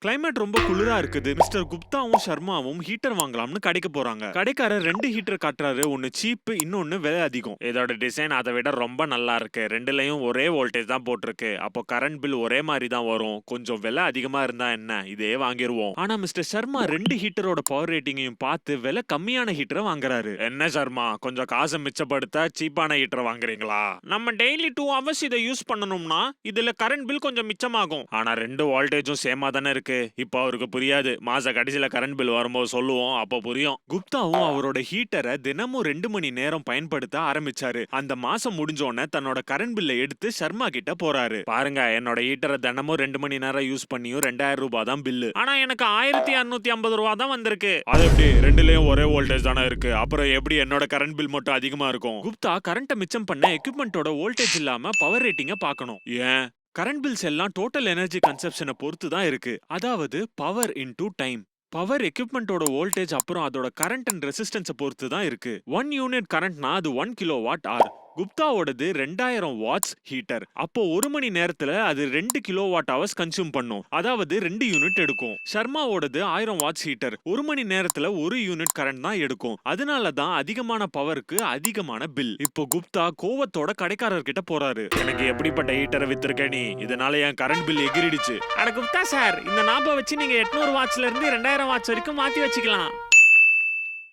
Climate ரொம்ப குளிரா இருக்குது. மிஸ்டர் குப்தாவும், ஷர்மாவும் ஹீட்டர் வாங்கலாம்னு கடைக்கு போறாங்க. கடைக்காரர் 2 ஹீட்டர் காட்டுறாரு. ஒன்னு சீப், இன்னொன்னு விலை அதிகம். இதோட டிசைன் அதை விட ரொம்ப நல்லா இருக்கு. ரெண்டுலயும் ஒரே வோல்டேஜ் தான் போட்டிருக்கு. அப்போ கரண்ட் பில் ஒரே மாதிரி தான் வரும். கொஞ்சம் விலை அதிகமா இருந்தா என்ன, இதே வாங்கிருவோம். ஆனா மிஸ்டர் சர்மா 2 ஹீட்டரோட பவர் ரேட்டிங்கையும் பார்த்து விலை கம்மியான ஹீட்டரை வாங்குறாரு. என்ன சர்மா, கொஞ்சம் காசு மிச்சப்படுத்த சீப்பான ஹீட்டர் வாங்குறீங்களா? நம்ம டெய்லி 2 ஹவர்ஸ் இதை யூஸ் பண்ணணும்னா இதுல கரண்ட் பில் கொஞ்சம் மிச்சமாகும். ஆனா 2 வோல்டேஜும் சேமா தானே இருக்கு. இப்போ அவருக்கு புரியாது. மாச கடைசியில கரண்ட் பில் வரும்போது சொல்லுவோம், அப்போ புரியும். குப்தாவும் அவரோட ஹீட்டரை தினமும் 2 மணி நேரம் பயன்படுத்த ஆரம்பிச்சாரு. அந்த மாசம் முடிஞ்சோடனே தன்னோட கரண்ட் பில்லை எடுத்து சர்மா கிட்ட போறாரு. பாருங்க, என்னோட ஹீட்டரை தினமும் 2 மணி நேரம் யூஸ் பண்ணியும் 2000 ரூபாய் தான் பில்லு. ஆனா எனக்கு 1650 ரூபாய் தான் வந்திருக்கு. அது எப்படி? ரெண்டுலயும் ஒரே வோல்டேஜ் தானே இருக்கு. அப்புறம் எப்படி என்னோட கரண்ட் பில் மட்டும் அதிகமா இருக்கும்? குப்தா கரண்ட்டை மிச்சம் பண்ண எக்யூப்மெண்டோட வோல்டேஜ் இல்லாம பவர் ரேட்டிங்கை பார்க்கணும். ஏன்? கரண்ட் பில்ஸ் எல்லாம் டோட்டல் எனர்ஜி கன்சப்ஷனை பொறுத்து தான் இருக்கு. அதாவது பவர் இன்டூ டைம். பவர் எக்யூப்மெண்டோட வோல்டேஜ் அப்புறம் அதோட கரண்ட் அண்ட் ரெசிஸ்டன்ஸை பொறுத்து தான் இருக்கு. 1 யூனிட் கரண்ட்னா அது 1 கிலோ வாட் ஆர். குப்தாவோடது 2000 வாட்ஸ் ஹீட்டர். அப்போ 1 மணி நேரத்துல அது 2 கிலோ வாட் ஹவர்ஸ் கன்சியூம் பண்ணும். அதாவது 2 யூனிட் எடுக்கும். ஷர்மாவோடது 1000 வாட்ஸ் ஹீட்டர். 1 மணி நேரத்துல 1 யூனிட் கரண்ட் தான் எடுக்கும். அதனால தான் அதிகமான பவருக்கு அதிகமான பில். இப்போ குப்தா கோவத்தோட கடைக்காரர் கிட்ட போறாரு. எனக்கு எப்படிப்பட்ட ஹீட்டரை வித்திருக்க நீ? இதனால என் கரண்ட் பில் எகிரிடுச்சு. அட குப்தா சார், இந்த நாப வச்சு நீங்க 800 வாட்ஸ்ல இருந்து 2000 வாட்ஸ் வரைக்கும் மாத்தி வச்சுக்கலாம்.